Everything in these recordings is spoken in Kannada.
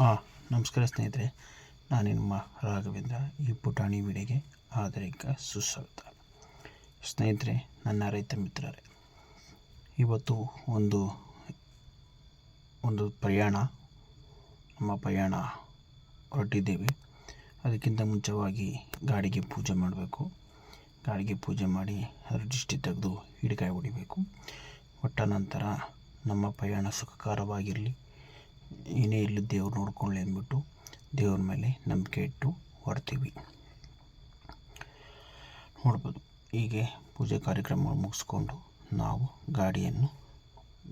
ನಮಸ್ಕಾರ ಸ್ನೇಹಿತರೆ, ನಾನು ನಿಮ್ಮ ರಾಘವೇಂದ್ರ. ಈ ಪುಟಾಣಿ ವಿಡಿಯೋಗೆ ಆದರಿಕ ಸುಸ್ವಾಗತ. ಸ್ನೇಹಿತರೆ, ನನ್ನ ರೈತ ಮಿತ್ರರೇ, ಇವತ್ತು ಒಂದು ಪ್ರಯಾಣ ಹೊರಟಿದ್ದೇವೆ. ಅದಕ್ಕಿಂತ ಮುಂಚೆವಾಗಿ ಗಾಡಿಗೆ ಪೂಜೆ ಮಾಡಬೇಕು. ಗಾಡಿಗೆ ಪೂಜೆ ಮಾಡಿ ಅದರ ದೃಷ್ಟಿ ತೆಗೆದು ಹಿಡಿಕಾಯಿ ಹೊಡಿಬೇಕು. ಹೊಟ್ಟ ನಂತರ ನಮ್ಮ ಪ್ರಯಾಣ ಸುಖಕರವಾಗಿರಲಿ, ಏನೇ ಇರಲಿ ದೇವ್ರು ನೋಡ್ಕೊಳ್ಳಿ ಅಂದ್ಬಿಟ್ಟು ದೇವ್ರ ಮೇಲೆ ನಂಬಿಕೆ ಇಟ್ಟು ಹೊರಡ್ತೀವಿ. ನೋಡ್ಬೋದು, ಹೀಗೆ ಪೂಜೆ ಕಾರ್ಯಕ್ರಮ ಮುಗಿಸ್ಕೊಂಡು ನಾವು ಗಾಡಿಯನ್ನು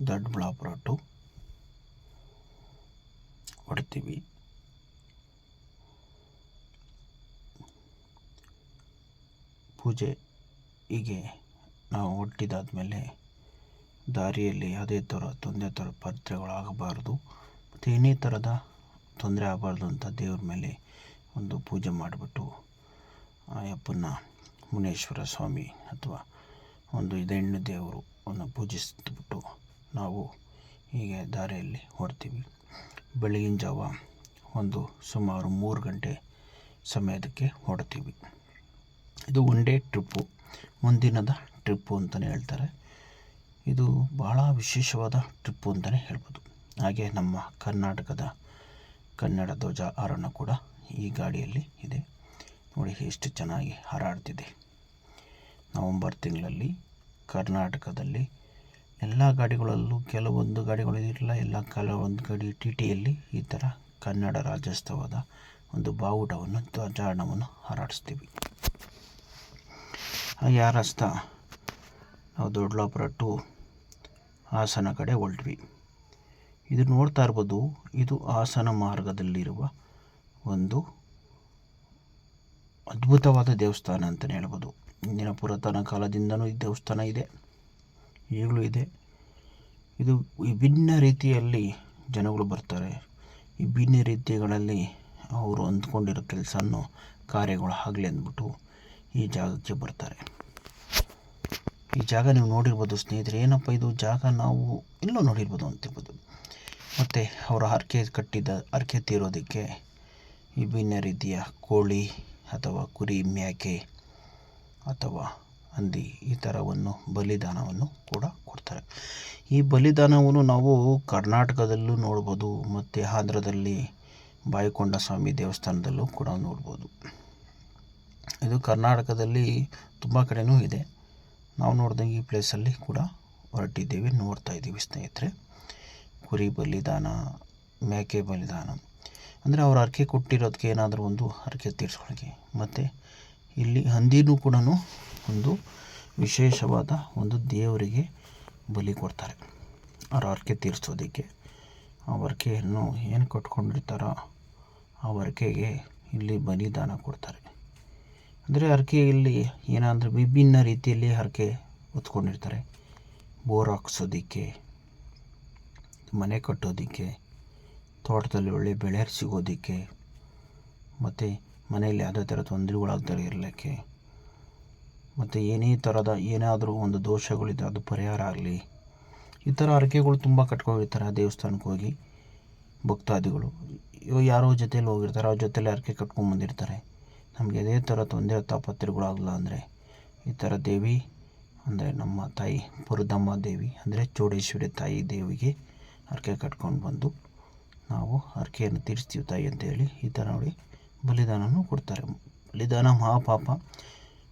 ದೊಡ್ಡಬಳ್ಳಾಪುರ ಟು ಹೊರಡ್ತೀವಿ. ಪೂಜೆ ಹೀಗೆ ನಾವು ಹೊರಟಿದಾದ್ಮೇಲೆ ದಾರಿಯಲ್ಲಿ ಯಾವುದೇ ಥರ ಪತ್ರಗಳಾಗಬಾರ್ದು ಮತ್ತು ಏನೇ ಥರದ ತೊಂದರೆ ಆಗಬಾರ್ದು ಅಂತ ದೇವ್ರ ಮೇಲೆ ಒಂದು ಪೂಜೆ ಮಾಡಿಬಿಟ್ಟು ಅಯ್ಯಪ್ಪನ ಮುನೇಶ್ವರ ಸ್ವಾಮಿ ಅಥವಾ ಒಂದು ಹೆಣ್ಣು ದೇವರು ಪೂಜಿಸಿಬಿಟ್ಟು ನಾವು ಹೀಗೆ ದಾರಿಯಲ್ಲಿ ಹೊರಡ್ತೀವಿ. ಬೆಳಗಿನ ಜಾವ ಸುಮಾರು 3 ಗಂಟೆ ಸಮಯದಕ್ಕೆ ಹೊರಡ್ತೀವಿ. ಇದು ಒನ್ ಡೇ ಟ್ರಿಪ್ಪು, ಒಂದಿನದ ಟ್ರಿಪ್ಪು ಅಂತಲೇ ಹೇಳ್ತಾರೆ. ಇದು ಭಾಳ ವಿಶೇಷವಾದ ಟ್ರಿಪ್ಪು ಅಂತಲೇ ಹೇಳ್ಬೋದು. ಹಾಗೆ ನಮ್ಮ ಕರ್ನಾಟಕದ ಕನ್ನಡ ಧ್ವಜ ಹಾರನ ಕೂಡ ಈ ಗಾಡಿಯಲ್ಲಿ ಇದೆ. ನೋಡಿ ಎಷ್ಟು ಚೆನ್ನಾಗಿ ಹಾರಾಡ್ತಿದೆ. ನವಂಬರ್ ತಿಂಗಳಲ್ಲಿ ಕರ್ನಾಟಕದಲ್ಲಿ ಎಲ್ಲ ಗಾಡಿಗಳಲ್ಲೂ, ಕೆಲವೊಂದು ಗಾಡಿಗಳು ಇರಲ್ಲ, ಕೆಲವೊಂದು ಗಾಡಿ TTಯಲ್ಲಿ ಈ ಥರ ಕನ್ನಡ ರಾಜ್ಯೋತ್ಸವದ ಒಂದು ಬಾವುಟವನ್ನು, ಧ್ವಜಾರೋಹಣವನ್ನು ಹಾರಾಡಿಸ್ತೀವಿ. ಹಾಗೆ ಹಾರಾಡಿಸ್ತಾ ನಾವು ದೊಡ್ಡಬಳ್ಳಾಪುರ ಟು ಹಾಸನ ಕಡೆ ಹೊರಟ್ವಿ. ಇದು ನೋಡ್ತಾ ಇರ್ಬೋದು, ಇದು ಹಾಸನ ಮಾರ್ಗದಲ್ಲಿರುವ ಒಂದು ಅದ್ಭುತವಾದ ದೇವಸ್ಥಾನ ಅಂತಲೇ ಹೇಳ್ಬೋದು. ಇಂದಿನ ಪುರಾತನ ಕಾಲದಿಂದನೂ ಈ ದೇವಸ್ಥಾನ ಇದೆ, ಈಗಲೂ ಇದೆ. ಇದು ವಿಭಿನ್ನ ರೀತಿಯಲ್ಲಿ ಜನಗಳು ಬರ್ತಾರೆ. ವಿಭಿನ್ನ ರೀತಿಗಳಲ್ಲಿ ಅವರು ಅಂದ್ಕೊಂಡಿರೋ ಕಾರ್ಯಗಳು ಆಗಲಿ ಅಂದ್ಬಿಟ್ಟು ಈ ಜಾಗಕ್ಕೆ ಬರ್ತಾರೆ. ಈ ಜಾಗ ನೀವು ನೋಡಿರ್ಬೋದು ಸ್ನೇಹಿತರೆ. ಏನಪ್ಪ ಇದು ಜಾಗ ನಾವು ಎಲ್ಲೋ ನೋಡಿರ್ಬೋದು ಅಂತಿರ್ಬೋದು. ಮತ್ತು ಅವರ ಹರಕೆ ತೀರೋದಕ್ಕೆ ವಿಭಿನ್ನ ರೀತಿಯ ಕೋಳಿ ಅಥವಾ ಕುರಿ, ಮೇಕೆ ಅಥವಾ ಹಂದಿ ಈ ಥರವನ್ನು ಬಲಿದಾನವನ್ನು ಕೂಡ ಕೊಡ್ತಾರೆ. ಈ ಬಲಿದಾನವನ್ನು ನಾವು ಕರ್ನಾಟಕದಲ್ಲೂ ನೋಡ್ಬೋದು ಮತ್ತು ಆಂಧ್ರದಲ್ಲಿ ಬಾಯಿಕೊಂಡ ಸ್ವಾಮಿ ದೇವಸ್ಥಾನದಲ್ಲೂ ಕೂಡ ನೋಡ್ಬೋದು. ಇದು ಕರ್ನಾಟಕದಲ್ಲಿ ತುಂಬ ಕಡೆಯೂ ಇದೆ. ನಾವು ನೋಡಿದಂಗೆ ಈ ಪ್ಲೇಸಲ್ಲಿ ಕೂಡ ಹೊರಟಿದ್ದೀವಿ, ನೋಡ್ತಾ ಇದ್ದೀವಿ ಸ್ನೇಹಿತರೆ. ಕುರಿ ಬಲಿದಾನ, ಮೇಕೆ ಬಲಿದಾನ ಅಂದರೆ ಅವ್ರು ಹರಕೆ ಕೊಟ್ಟಿರೋದಕ್ಕೆ ಏನಾದರೂ ಒಂದು ಹರಕೆ ತೀರಿಸ್ಕೊಳ್ಳೋಕ್ಕೆ. ಮತ್ತು ಇಲ್ಲಿ ಹಂದಿನೂ ಕೂಡ ಒಂದು ವಿಶೇಷವಾದ ಒಂದು ದೇವರಿಗೆ ಬಲಿ ಕೊಡ್ತಾರೆ. ಅವ್ರ ಹರಕೆ ತೀರಿಸೋದಕ್ಕೆ ಆ ಹರಕೆಯನ್ನು ಏನು ಕಟ್ಕೊಂಡಿರ್ತಾರೋ ಆ ಹರಕೆಗೆ ಇಲ್ಲಿ ಬಲಿದಾನ ಕೊಡ್ತಾರೆ. ಅಂದರೆ ಹರಕೆಯಲ್ಲಿ ಏನಾದರೂ ವಿಭಿನ್ನ ರೀತಿಯಲ್ಲಿ ಹರಕೆ ಹೊತ್ಕೊಂಡಿರ್ತಾರೆ. ಬೋರ್ ಹಾಕ್ಸೋದಕ್ಕೆ, ಮನೆ ಕಟ್ಟೋದಕ್ಕೆ, ತೋಟದಲ್ಲಿ ಒಳ್ಳೆ ಬೆಳೆ ಸಿಗೋದಕ್ಕೆ, ಮತ್ತು ಮನೆಯಲ್ಲಿ ಯಾವುದೇ ಥರ ತೊಂದರೆಗಳಾಗದೇ ಇರಲಿಕ್ಕೆ, ಮತ್ತು ಏನಾದರೂ ಒಂದು ದೋಷಗಳಿದೆ ಅದು ಪರಿಹಾರ ಆಗಲಿ, ಈ ಥರ ಹರಕೆಗಳು ತುಂಬ ಕಟ್ಕೊಂಡಿರ್ತಾರೆ. ಆ ದೇವಸ್ಥಾನಕ್ಕೆ ಹೋಗಿ ಭಕ್ತಾದಿಗಳು ಯಾರೋ ಜೊತೆಯಲ್ಲಿ ಹೋಗಿರ್ತಾರೆ, ಅವ್ರ ಜೊತೆಯಲ್ಲಿ ಹರಕೆ ಕಟ್ಕೊಂಡ್ಬಂದಿರ್ತಾರೆ. ನಮಗೆ ಅದೇ ಥರ ತೊಂದರೆ ತಾಪತ್ರೆಗಳಾಗಲ್ಲ ಅಂದರೆ ಈ ಥರ ದೇವಿ ಅಂದರೆ ನಮ್ಮ ತಾಯಿ ಪುರದಮ್ಮ ದೇವಿ ಅಂದರೆ ಚೌಡೇಶ್ವರಿ ತಾಯಿ ದೇವಿಗೆ ಹರಕೆ ಕಟ್ಕೊಂಡು ಬಂದು ನಾವು ಹರಕೆಯನ್ನು ತೀರಿಸ್ತೀವಿ ತಾಯಿ ಅಂತೇಳಿ ಈ ಥರ ನೋಡಿ ಬಲಿದಾನನೂ ಕೊಡ್ತಾರೆ. ಬಲಿದಾನ ಮಹಾಪಾಪ,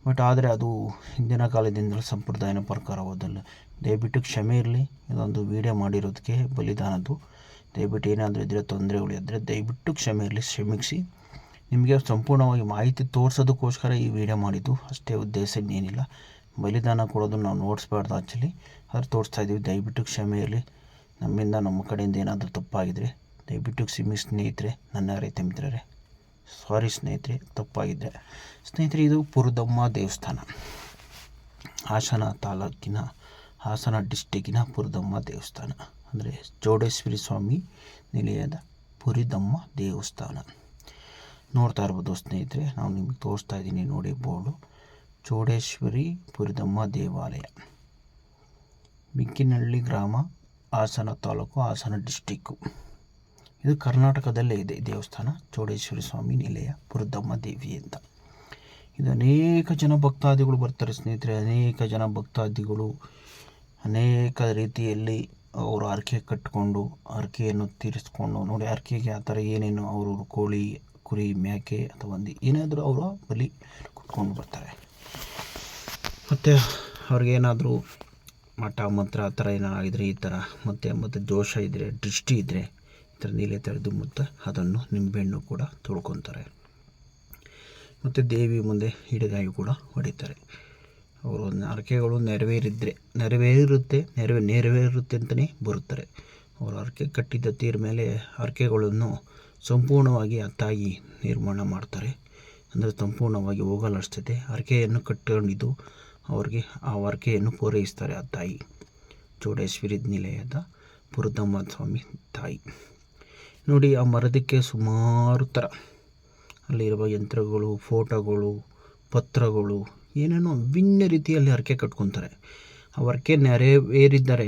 ಬಟ್ ಆದರೆ ಅದು ಹಿಂದಿನ ಕಾಲದಿಂದಲೂ ಸಂಪ್ರದಾಯನ ಪ್ರಕಾರ ಹೋದಲ್ಲ. ದಯವಿಟ್ಟು ಕ್ಷಮೆ ಇರಲಿ, ಇದೊಂದು ವಿಡಿಯೋ ಮಾಡಿರೋದಕ್ಕೆ ಬಲಿದಾನದ್ದು. ದಯವಿಟ್ಟು ಏನಾದರೂ ಇದ್ದರೆ ತೊಂದರೆಗಳಿದ್ದರೆ ದಯವಿಟ್ಟು ಕ್ಷಮೆ ಇರಲಿ, ಕ್ಷಮಿಸಿ. ನಿಮಗೆ ಸಂಪೂರ್ಣವಾಗಿ ಮಾಹಿತಿ ತೋರಿಸೋದಕ್ಕೋಸ್ಕರ ಈ ವಿಡಿಯೋ ಮಾಡಿದ್ದು, ಅಷ್ಟೇ ಉದ್ದೇಶ, ಇನ್ನೇನಿಲ್ಲ. ಬಲಿದಾನ ಕೊಡೋದು ನಾವು ನೋಡಿಸ್ಬಾರ್ದು ಆ್ಯಕ್ಚುಲಿ, ಅದು ತೋರಿಸ್ತಾ ಇದ್ದೀವಿ. ದಯವಿಟ್ಟು ಕ್ಷಮೆ ಇರಲಿ. ನಮ್ಮ ಕಡೆಯಿಂದ ಏನಾದರೂ ತಪ್ಪಾಗಿದ್ದರೆ ದಯವಿಟ್ಟು ಕ್ಷಮೆ ಸ್ನೇಹಿತರೆ, ನನ್ನ ರೈತ ಮಿತ್ರರೇ. ಸಾರಿ ಸ್ನೇಹಿತರೆ, ತಪ್ಪಾಗಿದ್ದರೆ. ಸ್ನೇಹಿತರೆ, ಇದು ಪುರದಮ್ಮ ದೇವಸ್ಥಾನ, ಹಾಸನ ತಾಲೂಕಿನ, ಹಾಸನ ಡಿಸ್ಟಿಕ್ಕಿನ ಪುರದಮ್ಮ ದೇವಸ್ಥಾನ ಅಂದರೆ ಚೌಡೇಶ್ವರಿ ಸ್ವಾಮಿ ನಿಲಯದ ಪುರದಮ್ಮ ದೇವಸ್ಥಾನ. ನೋಡ್ತಾ ಇರ್ಬೋದು ಸ್ನೇಹಿತರೆ, ನಾವು ನಿಮಗೆ ತೋರಿಸ್ತಾ ಇದ್ದೀನಿ ನೋಡಿ ಬೋರ್ಡು. ಚೌಡೇಶ್ವರಿ ಪುರದಮ್ಮ ದೇವಾಲಯ, ಬಿಕ್ಕಿನಹಳ್ಳಿ ಗ್ರಾಮ, ಹಾಸನ ತಾಲೂಕು, ಹಾಸನ ಡಿಸ್ಟಿಕ್ಕು. ಇದು ಕರ್ನಾಟಕದಲ್ಲೇ ಇದೆ ದೇವಸ್ಥಾನ, ಚೌಡೇಶ್ವರಿ ಸ್ವಾಮಿ ನಿಲಯ ಪುರದಮ್ಮ ದೇವಿ ಅಂತ. ಇದು ಅನೇಕ ಜನ ಭಕ್ತಾದಿಗಳು ಬರ್ತಾರೆ ಸ್ನೇಹಿತರೆ. ಅನೇಕ ಜನ ಭಕ್ತಾದಿಗಳು ಅನೇಕ ರೀತಿಯಲ್ಲಿ ಅವರು ಹರಕೆ ಕಟ್ಟಿಕೊಂಡು ಹರಕೆಯನ್ನು ತೀರಿಸ್ಕೊಂಡು ನೋಡಿ, ಹರಕೆಗೆ ಆ ಥರ ಏನೇನು ಅವರು ಕೋಳಿ, ಕುರಿ, ಮೇಕೆ ಅಥವಾ ಒಂದು ಏನಾದರೂ ಅವರು ಬಲಿ ಕುತ್ಕೊಂಡು ಬರ್ತಾರೆ. ಮತ್ತು ಅವ್ರಿಗೇನಾದರೂ ಮಠ ಮಂತ್ರ ಆ ಥರ ಏನಾಗಿದ್ರೆ ಈ ಥರ ಮತ್ತು ದೋಷ ಇದ್ದರೆ, ದೃಷ್ಟಿ ಇದ್ದರೆ ಈ ಥರ ನೀಲೆ ತೆರೆದು ಮತ್ತು ಅದನ್ನು ನಿಂಬೆಹಣ್ಣು ಕೂಡ ತೊಳ್ಕೊತಾರೆ. ಮತ್ತು ದೇವಿ ಮುಂದೆ ಹಿಡಿಗಾಯಿ ಕೂಡ ಹೊಡಿತಾರೆ. ಅವರು ಹರಕೆಗಳು ನೆರವೇರುತ್ತೆ ಅಂತಲೇ ಬರುತ್ತಾರೆ. ಅವರು ಹರಕೆ ಕಟ್ಟಿದ್ದ ತೀರ ಮೇಲೆ ಹರಕೆಗಳನ್ನು ಸಂಪೂರ್ಣವಾಗಿ ಆ ತಾಯಿ ನಿರ್ಮಾಣ ಮಾಡ್ತಾರೆ. ಅಂದರೆ ಸಂಪೂರ್ಣವಾಗಿ ಹೋಗಲಾಡಿಸ್ತದೆ. ಹರಕೆಯನ್ನು ಕಟ್ಟಿಕೊಂಡಿದ್ದು ಅವ್ರಿಗೆ ಆ ಹರಕೆಯನ್ನು ಪೂರೈಸ್ತಾರೆ ಆ ತಾಯಿ, ಚೌಡೇಶ್ವರಿ ನಿಲಯದ ಪುರದಮ್ಮ ಸ್ವಾಮಿ ತಾಯಿ. ನೋಡಿ, ಆ ಮರದಕ್ಕೆ ಸುಮಾರು ಥರ ಅಲ್ಲಿರುವ ಯಂತ್ರಗಳು, ಫೋಟೋಗಳು, ಪತ್ರಗಳು, ಏನೇನೋ ಭಿನ್ನ ರೀತಿಯಲ್ಲಿ ಹರಕೆ ಕಟ್ಕೊತಾರೆ. ಆ ಹರಕೆ ನೆರವೇರಿದ್ದಾರೆ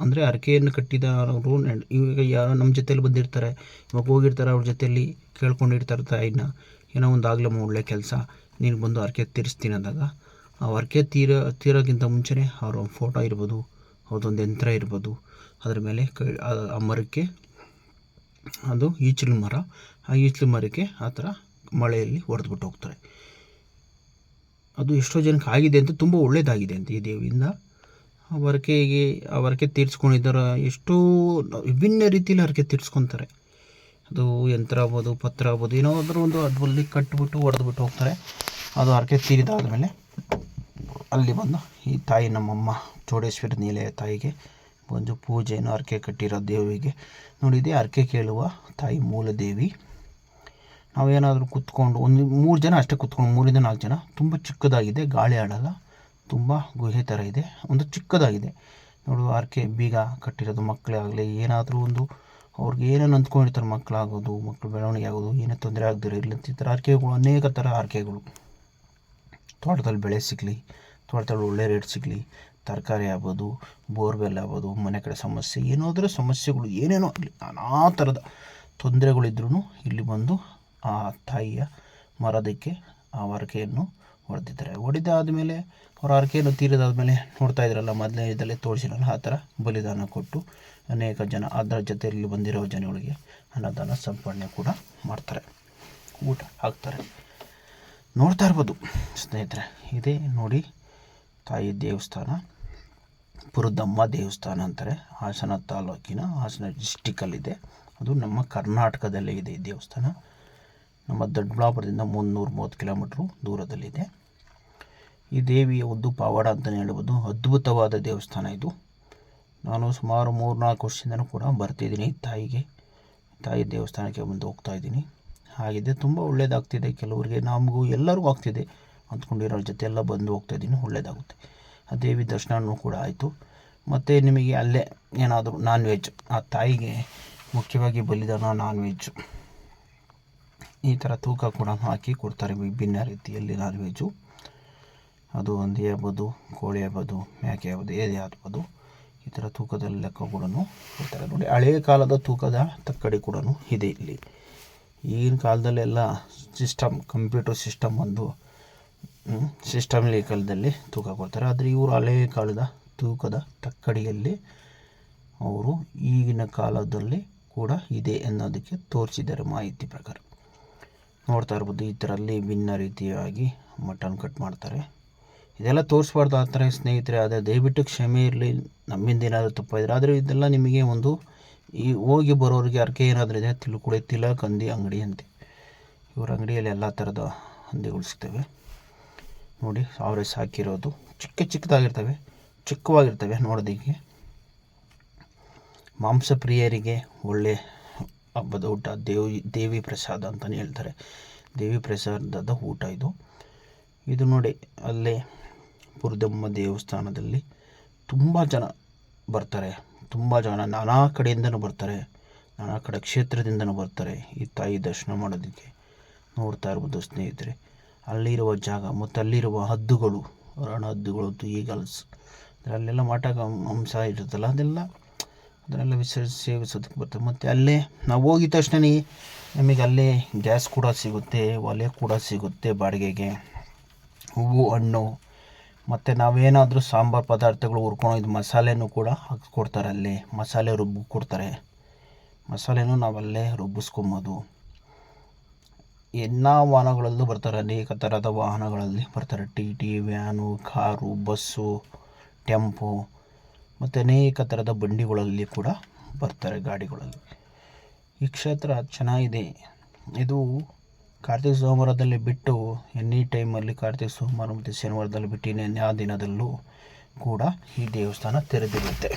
ಅಂದರೆ ಹರಕೆಯನ್ನು ಕಟ್ಟಿದವರು ಈಗ ಯಾರೋ ನಮ್ಮ ಜೊತೆಯಲ್ಲಿ ಬಂದಿರ್ತಾರೆ, ಇವಾಗ ಹೋಗಿರ್ತಾರೆ, ಅವ್ರ ಜೊತೆಯಲ್ಲಿ ಕೇಳ್ಕೊಂಡಿರ್ತಾರೆ ತಾಯಿನ, ಏನೋ ಒಂದು ಆಗ್ಲಮ್ಮ ಒಳ್ಳೆ ಕೆಲಸ, ನೀನು ಬಂದು ಹರಕೆ ತೀರಿಸ್ತೀನಿ ಅಂದಾಗ ಆ ಹರಕೆ ತೀರೋಕ್ಕಿಂತ ಮುಂಚೆನೇ ಅವರ ಫೋಟೋ ಇರ್ಬೋದು, ಅವ್ರದ್ದೊಂದು ಯಂತ್ರ ಇರ್ಬೋದು, ಅದರ ಮೇಲೆ ಆ ಮರಕ್ಕೆ, ಅದು ಈಚಲು ಮರ, ಆ ಈಚಲು ಮರಕ್ಕೆ ಆ ಥರ ಮಳೆಯಲ್ಲಿ ಹೊಡೆದ್ಬಿಟ್ಟು ಹೋಗ್ತಾರೆ. ಅದು ಎಷ್ಟೋ ಜನಕ್ಕೆ ಆಗಿದೆ ಅಂತ, ತುಂಬ ಒಳ್ಳೆಯದಾಗಿದೆ ಅಂತ ಈ ದೇವಿಯಿಂದ. ಆ ಹರಕೆ ತೀರಿಸ್ಕೊಂಡಿದ್ದಾರೆ. ಎಷ್ಟೋ ವಿಭಿನ್ನ ರೀತಿಯಲ್ಲಿ ಹರಕೆ ತೀರಿಸ್ಕೊತಾರೆ. ಅದು ಯಂತ್ರ ಆಗ್ಬೋದು, ಪತ್ರ ಆಗ್ಬೋದು, ಏನಾದರೂ ಒಂದು ಅದರಲ್ಲಿ ಕಟ್ಟಿಬಿಟ್ಟು ಹೊಡೆದ್ಬಿಟ್ಟು ಹೋಗ್ತಾರೆ. ಅದು ಹರಕೆ ತೀರಿದಾದ್ಮೇಲೆ ಅಲ್ಲಿ ಬಂದು ಈ ತಾಯಿ, ನಮ್ಮಮ್ಮ ಚೌಡೇಶ್ವರಿ ನಿಲಯ ತಾಯಿಗೆ ಒಂದು ಪೂಜೆಯನ್ನು, ಹರಕೆ ಕಟ್ಟಿರೋ ದೇವಿಗೆ ನೋಡಿದೆ, ಹರಕೆ ಕೇಳುವ ತಾಯಿ ಮೂಲ ದೇವಿ. ನಾವೇನಾದರೂ ಕುತ್ಕೊಂಡು ಒಂದು 3 ಜನ ಅಷ್ಟೇ ಕುತ್ಕೊಂಡು, 3 4 ಜನ, ತುಂಬ ಚಿಕ್ಕದಾಗಿದೆ, ಗಾಳಿ ಆಡಲ್ಲ, ತುಂಬ ಗುಹೆ ಥರ ಇದೆ, ಒಂದು ಚಿಕ್ಕದಾಗಿದೆ. ನೋಡು, ಹರಕೆ ಬೀಗ ಕಟ್ಟಿರೋದು ಮಕ್ಕಳೇ ಆಗಲಿ, ಏನಾದರೂ ಒಂದು ಅವ್ರಿಗೆ ಏನೇನು ಅಂದ್ಕೊಂಡಿರ್ತಾರೆ, ಮಕ್ಕಳು ಬೆಳವಣಿಗೆ ಆಗೋದು, ಏನೇ ತೊಂದರೆ ಆಗದಿರೋ ಇರಲಿ ಅಂತ ಈ ಥರ ಹರಕೆಗಳು, ಅನೇಕ ಥರ ಹರಕೆಗಳು. ತೋಟದಲ್ಲಿ ಬೆಳೆ ಸಿಗಲಿ, ತೋಟದಲ್ಲಿ ಒಳ್ಳೆ ರೇಟ್ ಸಿಗಲಿ, ತರಕಾರಿ ಆಗ್ಬೋದು, ಬೋರ್ವೆಲ್ ಆಗ್ಬೋದು, ಮನೆ ಕಡೆ ಸಮಸ್ಯೆ, ಏನಾದರೂ ಸಮಸ್ಯೆಗಳು ಏನೇನೋ ಆಗಲಿ, ನಾನಾ ಥರದ ತೊಂದರೆಗಳಿದ್ರೂ ಇಲ್ಲಿ ಬಂದು ಆ ತಾಯಿಯ ಮರದಕ್ಕೆ ಆ ಹರಕೆಯನ್ನು ಹೊಡೆದಾದಮೇಲೆ ಅವ್ರ ಹರಕೆಯನ್ನು ತೀರಿದಾದ್ಮೇಲೆ ನೋಡ್ತಾ ಇದ್ರಲ್ಲ, ಮೊದಲನೇ ಇದಲ್ಲೇ ತೋರಿಸಿರಲ್ಲ, ಆ ಥರ ಬಲಿದಾನ ಕೊಟ್ಟು ಅನೇಕ ಜನ ಅದರ ಜೊತೆಯಲ್ಲಿ ಬಂದಿರೋ ಜನಗಳಿಗೆ ಅನ್ನದಾನ ಸಂಪರ್ಣೆ ಕೂಡ ಮಾಡ್ತಾರೆ, ಊಟ ಹಾಕ್ತಾರೆ. ನೋಡ್ತಾ ಇರ್ಬೋದು ಸ್ನೇಹಿತರೆ, ಇದೇ ನೋಡಿ ತಾಯಿ ದೇವಸ್ಥಾನ, ಪುರದಮ್ಮ ದೇವಸ್ಥಾನ ಅಂತಾರೆ. ಹಾಸನ ತಾಲೂಕಿನ, ಹಾಸನ ಡಿಸ್ಟಿಕಲ್ಲಿದೆ. ಅದು ನಮ್ಮ ಕರ್ನಾಟಕದಲ್ಲೇ ಇದೆ ಈ ದೇವಸ್ಥಾನ. ನಮ್ಮ ದೊಡ್ಡಬಳ್ಳಾಪುರದಿಂದ 330 ಕಿಲೋಮೀಟ್ರು ದೂರದಲ್ಲಿದೆ. ಈ ದೇವಿಯ ಒಂದು ಪವಾಡ ಅಂತಲೇ ಹೇಳ್ಬೋದು. ಅದ್ಭುತವಾದ ದೇವಸ್ಥಾನ ಇದು. ನಾನು ಸುಮಾರು 3-4 ವರ್ಷದಿಂದನೂ ಕೂಡ ಬರ್ತಿದ್ದೀನಿ ತಾಯಿ ದೇವಸ್ಥಾನಕ್ಕೆ ಬಂದು ಹೋಗ್ತಾಯಿದ್ದೀನಿ. ಆಗಿದೆ, ತುಂಬ ಒಳ್ಳೆಯದಾಗ್ತಿದೆ. ಕೆಲವರಿಗೆ, ನಮಗೂ ಎಲ್ಲರಿಗೂ ಆಗ್ತಿದೆ ಅಂದ್ಕೊಂಡಿರೋರ ಜೊತೆ ಎಲ್ಲ ಬಂದು ಹೋಗ್ತಾಯಿದ್ದೀನಿ, ಒಳ್ಳೆಯದಾಗುತ್ತೆ. ಆ ದೇವಿ ದರ್ಶನವೂ ಕೂಡ ಆಯಿತು. ಮತ್ತು ನಿಮಗೆ ಅಲ್ಲೇ ಏನಾದರೂ ನಾನ್ ವೆಜ್, ಆ ತಾಯಿಗೆ ಮುಖ್ಯವಾಗಿ ಬಲಿದಾನ ನಾನ್ ವೆಜ್ಜು, ಈ ಥರ ತೂಕ ಕೂಡ ಹಾಕಿ ಕೊಡ್ತಾರೆ, ವಿಭಿನ್ನ ರೀತಿಯಲ್ಲಿ ನಾನ್ ವೆಜ್ಜು. ಅದು ಹಂದಿ ಆಗ್ಬೋದು, ಕೋಳಿ ಆಗ್ಬೋದು, ಮೇಕೆ ಆಗ್ಬೋದು, ಏದೇ ಆಗ್ಬೋದು, ಈ ಥರ ತೂಕದಲ್ಲಿ ಲೆಕ್ಕ ಕೂಡ ಕೊಡ್ತಾರೆ. ನೋಡಿ, ಹಳೆಯ ಕಾಲದ ತೂಕದ ತಕ್ಕಡಿ ಕೂಡ ಇದೆ ಇಲ್ಲಿ. ಈಗಿನ ಕಾಲದಲ್ಲೆಲ್ಲ ಕಂಪ್ಯೂಟರ್ ಸಿಸ್ಟಮ್ ಒಂದು ಕಾಲದಲ್ಲಿ ತೂಕ ಕೊಡ್ತಾರೆ. ಆದರೆ ಇವರು ಹಳೆಯ ಕಾಲದ ತೂಕದ ತಕ್ಕಡಿಯಲ್ಲಿ ಅವರು ಈಗಿನ ಕಾಲದಲ್ಲಿ ಕೂಡ ಇದೆ ಅನ್ನೋದಕ್ಕೆ ತೋರಿಸಿದ್ದಾರೆ ಮಾಹಿತಿ ಪ್ರಕಾರ. ನೋಡ್ತಾ ಇರ್ಬೋದು, ಈ ಥರಲ್ಲಿ ಭಿನ್ನ ರೀತಿಯಾಗಿ ಮಟನ್ ಕಟ್ ಮಾಡ್ತಾರೆ. ಇದೆಲ್ಲ ತೋರಿಸ್ಬಾರ್ದು ಆ ಥರ ಸ್ನೇಹಿತರೆ, ಅದೇ ದಯವಿಟ್ಟು ಕ್ಷಮೆ ಇರಲಿ, ನಮ್ಮಿಂದ ಏನಾದರೂ ತಪ್ಪಾಯಿದ್ರೆ. ಆದರೆ ಇದೆಲ್ಲ ನಿಮಗೆ ಒಂದು ಈ ಹೋಗಿ ಬರೋರಿಗೆ ಹರಕೆ ಏನಾದರೂ ಇದೆ ತಿಲಕ್ ಹಂದಿ ಅಂಗಡಿ ಅಂತೆ, ಇವ್ರ ಅಂಗಡಿಯಲ್ಲಿ ಎಲ್ಲ ಥರದ ಹಂದಿಗಳು ಸಿಗ್ತವೆ. ನೋಡಿ, ಅವರೇ ಸಾಕಿರೋದು, ಚಿಕ್ಕವಾಗಿರ್ತವೆ ನೋಡೋದಕ್ಕೆ. ಮಾಂಸ ಪ್ರಿಯರಿಗೆ ಒಳ್ಳೆ ಹಬ್ಬದ ಊಟ, ದೇವಿ ಪ್ರಸಾದ ಅಂತಲೇ ಹೇಳ್ತಾರೆ. ದೇವಿ ಪ್ರಸಾದದ ಊಟ ಇದು ನೋಡಿ. ಅಲ್ಲೇ ಪುರದಮ್ಮ ದೇವಸ್ಥಾನದಲ್ಲಿ ತುಂಬ ಜನ ಬರ್ತಾರೆ, ನಾನಾ ಕಡೆಯಿಂದನೂ ಬರ್ತಾರೆ, ನಾನಾ ಕಡೆ ಕ್ಷೇತ್ರದಿಂದನೂ ಬರ್ತಾರೆ ಈ ತಾಯಿ ದರ್ಶನ ಮಾಡೋದಕ್ಕೆ. ನೋಡ್ತಾ ಇರ್ಬೋದು ಸ್ನೇಹಿತರೆ, ಅಲ್ಲಿರುವ ಜಾಗ ಮತ್ತು ಅಲ್ಲಿರುವ ಹದ್ದುಗಳು, ರಣ ಹದ್ದುಗಳು, ಈಗಲ್ಸ್, ಅಲ್ಲೆಲ್ಲ ಮಾಟ ಹಂಸ ಇರುತ್ತಲ್ಲ, ಅದೆಲ್ಲ ಅದನ್ನೆಲ್ಲ ಸೇವಿಸೋದಕ್ಕೆ ಬರ್ತದೆ. ಮತ್ತು ಅಲ್ಲೇ ನಾವು ಹೋಗಿದ ತಕ್ಷಣ ನಮಗೆ ಅಲ್ಲೇ ಗ್ಯಾಸ್ ಕೂಡ ಸಿಗುತ್ತೆ, ಒಲೆ ಕೂಡ ಸಿಗುತ್ತೆ ಬಾಡಿಗೆಗೆ, ಹೂವು ಹಣ್ಣು, ಮತ್ತು ನಾವೇನಾದರೂ ಸಾಂಬಾರು ಪದಾರ್ಥಗಳು ಹುರ್ಕೊಂಡು ಮಸಾಲೆನೂ ಕೂಡ ಹಾಕ್ಕೊಡ್ತಾರೆ. ಅಲ್ಲಿ ಮಸಾಲೆ ರುಬ್ಬಿ ಕೊಡ್ತಾರೆ. ಮಸಾಲೆನೂ ನಾವಲ್ಲೇ ರುಬ್ಬಿಸ್ಕೊಬೋದು. ಎಲ್ಲ ವಾಹನಗಳಲ್ಲೂ ಬರ್ತಾರೆ, ಅನೇಕ ಥರದ ವಾಹನಗಳಲ್ಲಿ ಬರ್ತಾರೆ. T van, car, bus, tempo ಮತ್ತು ಅನೇಕ ಥರದ ಬಂಡಿಗಳಲ್ಲಿ ಕೂಡ ಬರ್ತಾರೆ, ಗಾಡಿಗಳಲ್ಲಿ. ಈ ಕ್ಷೇತ್ರ ಚೆನ್ನಾಗಿದೆ. ಇದು ಕಾರ್ತಿಕ ಸೋಮವಾರದಲ್ಲಿ ಬಿಟ್ಟು ಎನಿ ಟೈಮಲ್ಲಿ ಕಾರ್ತಿಕ ಸೋಮವಾರ ಮತ್ತು ಶನಿವಾರದಲ್ಲಿ ಬಿಟ್ಟು ಇನ್ನೆನ್ಯಾ ದಿನದಲ್ಲೂ ಕೂಡ ಈ ದೇವಸ್ಥಾನ ತೆರೆದಿರುತ್ತೆ.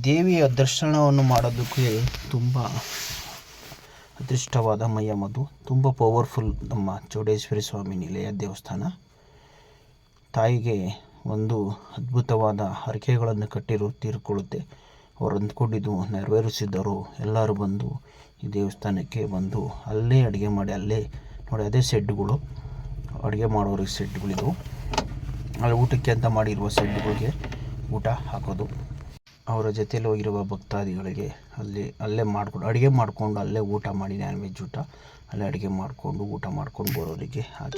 ದೇವಿಯ ದರ್ಶನವನ್ನು ಮಾಡೋದಕ್ಕೆ ತುಂಬ ಅದೃಷ್ಟವಾದ ಮೈಯಮ್ಮದು, ತುಂಬ ಪವರ್ಫುಲ್ ನಮ್ಮ ಚೌಡೇಶ್ವರಿ ಸ್ವಾಮಿ ನಿಲಯ ದೇವಸ್ಥಾನ. ತಾಯಿಗೆ ಒಂದು ಅದ್ಭುತವಾದ ಹರಕೆಗಳನ್ನು ತೀರಿಕೊಳ್ಳುತ್ತೆ. ಅವರು ಅಂದ್ಕೊಂಡಿದ್ದು ನೆರವೇರಿಸಿದ್ದರು. ಎಲ್ಲರೂ ಬಂದು ಈ ದೇವಸ್ಥಾನಕ್ಕೆ ಬಂದು ಅಲ್ಲೇ ಅಡುಗೆ ಮಾಡಿ, ಅಲ್ಲೇ ನೋಡಿ ಅದೇ ಸೆಡ್ಗಳು, ಅಡುಗೆ ಮಾಡೋರಿಗೆ ಸೆಡ್ಗಳಿದು. ಅಲ್ಲಿ ಊಟಕ್ಕೆ ಅಂತ ಮಾಡಿರುವ ಸೆಡ್ಗಳಿಗೆ ಊಟ ಹಾಕೋದು. ಅವರ ಜೊತೆಯಲ್ಲಿ ಹೋಗಿರುವ ಭಕ್ತಾದಿಗಳಿಗೆ ಅಲ್ಲೇ ಮಾಡ್ಕೊಂಡು ಅಡುಗೆ ಮಾಡಿಕೊಂಡು ಅಲ್ಲೇ ಊಟ ಮಾಡಿ, ನಾನ್ ವೆಜ್ ಊಟ ಅಲ್ಲೇ ಅಡುಗೆ ಮಾಡಿಕೊಂಡು ಊಟ ಮಾಡ್ಕೊಂಡು ಬರೋರಿಗೆ ಅದು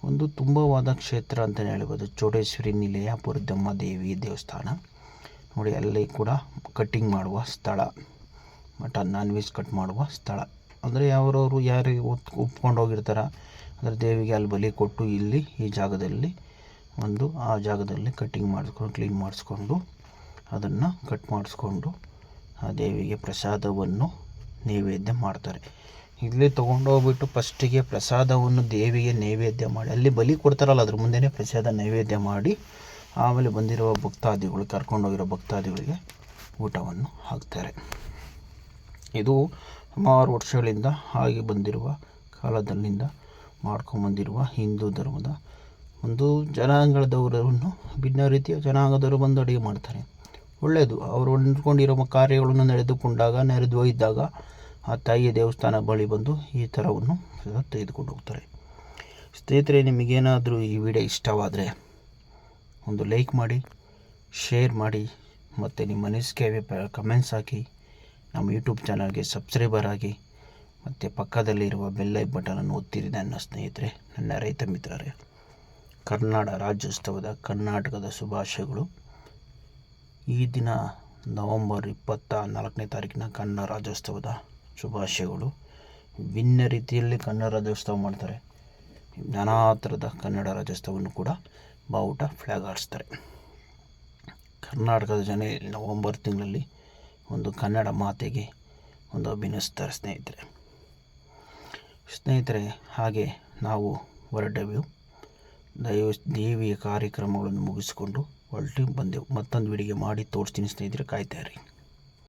ಒಂದು ತುಂಬವಾದ ಕ್ಷೇತ್ರ ಅಂತಲೇ ಹೇಳ್ಬೋದು. ಚೌಡೇಶ್ವರಿ ನಿಲಯ ಪುರದಮ್ಮ ದೇವಿ ದೇವಸ್ಥಾನ ನೋಡಿ. ಅಲ್ಲಿ ಕೂಡ ಕಟ್ಟಿಂಗ್ ಮಾಡುವ ಸ್ಥಳ, ಮಟನ್ ನಾನ್ ವೆಜ್ ಕಟ್ ಮಾಡುವ ಸ್ಥಳ. ಅಂದರೆ ಯಾವ್ರವರು ಯಾರಿಗೆ ಒಪ್ಕೊಂಡು ಹೋಗಿರ್ತಾರೆ ಅಂದರೆ ದೇವಿಗೆ ಅಲ್ಲಿ ಬಲಿ ಕೊಟ್ಟು ಇಲ್ಲಿ ಈ ಜಾಗದಲ್ಲಿ ಆ ಜಾಗದಲ್ಲಿ ಕಟ್ಟಿಂಗ್ ಮಾಡಿಸ್ಕೊಂಡು ಕ್ಲೀನ್ ಮಾಡಿಸ್ಕೊಂಡು ಅದನ್ನು ಕಟ್ ಮಾಡಿಸ್ಕೊಂಡು ಆ ದೇವಿಗೆ ಪ್ರಸಾದವನ್ನು ನೈವೇದ್ಯ ಮಾಡ್ತಾರೆ. ಇಲ್ಲೇ ತೊಗೊಂಡೋಗ್ಬಿಟ್ಟು ಫಸ್ಟಿಗೆ ಪ್ರಸಾದವನ್ನು ದೇವಿಗೆ ನೈವೇದ್ಯ ಮಾಡಿ, ಅಲ್ಲಿ ಬಲಿ ಕೊಡ್ತಾರಲ್ಲ ಅದ್ರ ಮುಂದೆನೇ ಪ್ರಸಾದ ನೈವೇದ್ಯ ಮಾಡಿ, ಆಮೇಲೆ ಬಂದಿರುವ ಭಕ್ತಾದಿಗಳು, ಕರ್ಕೊಂಡೋಗಿರೋ ಭಕ್ತಾದಿಗಳಿಗೆ ಊಟವನ್ನು ಹಾಕ್ತಾರೆ. ಇದು ಸುಮಾರು ವರ್ಷಗಳಿಂದ ಹಾಗೆ ಬಂದಿರುವ ಕಾಲದಲ್ಲಿಂದ ಮಾಡ್ಕೊಂಬಂದಿರುವ ಹಿಂದೂ ಧರ್ಮದ ಒಂದು ಜನಾಂಗದವರನ್ನು, ಭಿನ್ನ ರೀತಿಯ ಜನಾಂಗದವರು ಬಂದು ಅಡುಗೆ ಮಾಡ್ತಾರೆ. ಒಳ್ಳೆಯದು. ಅವರು ಅಂದ್ಕೊಂಡಿರೋ ಕಾರ್ಯಗಳನ್ನು ನೆರೆದು ಹೋಗಿದ್ದಾಗ ಆ ತಾಯಿಯ ದೇವಸ್ಥಾನ ಬಳಿ ಬಂದು ಈ ಥರವನ್ನು ತೆಗೆದುಕೊಂಡು ಹೋಗ್ತಾರೆ. ಸ್ನೇಹಿತರೆ, ನಿಮಗೇನಾದರೂ ಈ ವಿಡಿಯೋ ಇಷ್ಟವಾದರೆ ಒಂದು ಲೈಕ್ ಮಾಡಿ, ಶೇರ್ ಮಾಡಿ, ಮತ್ತು ನಿಮ್ಮ ಅನಿಸಿಕೆ ಕಮೆಂಟ್ಸ್ ಹಾಕಿ, ನಮ್ಮ ಯೂಟ್ಯೂಬ್ ಚಾನಲ್ಗೆ ಸಬ್ಸ್ಕ್ರೈಬರ್ ಆಗಿ, ಮತ್ತು ಪಕ್ಕದಲ್ಲಿರುವ ಬೆಲ್ ಬಟನನ್ನು ಒತ್ತಿರಿ. ನನ್ನ ಸ್ನೇಹಿತರೆ, ನನ್ನ ರೈತ ಮಿತ್ರರೇ, ಕನ್ನಡ ರಾಜ್ಯೋತ್ಸವದ ಕರ್ನಾಟಕದ ಶುಭಾಶಯಗಳು. ಈ ದಿನ ನವಂಬರ್ 24ನೇ ತಾರೀಕಿನ ಕನ್ನಡ ರಾಜ್ಯೋತ್ಸವದ ಶುಭಾಶಯಗಳು. ಭಿನ್ನ ರೀತಿಯಲ್ಲಿ ಕನ್ನಡ ರಾಜ್ಯೋತ್ಸವ ಮಾಡ್ತಾರೆ. ನಾನಾ ಥರದ ಕನ್ನಡ ರಾಜ್ಯೋತ್ಸವವನ್ನು ಕೂಡ ಬಾವುಟ ಫ್ಲ್ಯಾಗ್ ಹಾರಿಸ್ತಾರೆ. ಕರ್ನಾಟಕದ ಜನ ನವಂಬರ್ ತಿಂಗಳಲ್ಲಿ ಒಂದು ಕನ್ನಡ ಮಾತೆಗೆ ಒಂದು ಅಭಿನಯಿಸ್ತಾರೆ ಸ್ನೇಹಿತರೆ. ಹಾಗೆ ನಾವು ಹೊರಟೆವು. ದೇವಿಯ ಕಾರ್ಯಕ್ರಮಗಳನ್ನು ಮುಗಿಸಿಕೊಂಡು ಬಂದೆವು. ಮತ್ತೊಂದು ವಿಡಿಯೋ ಮಾಡಿ ತೋರಿಸ್ತೀನಿ ಸ್ನೇಹಿತರೆ, ಕಾಯ್ತಾ ಇರಿ.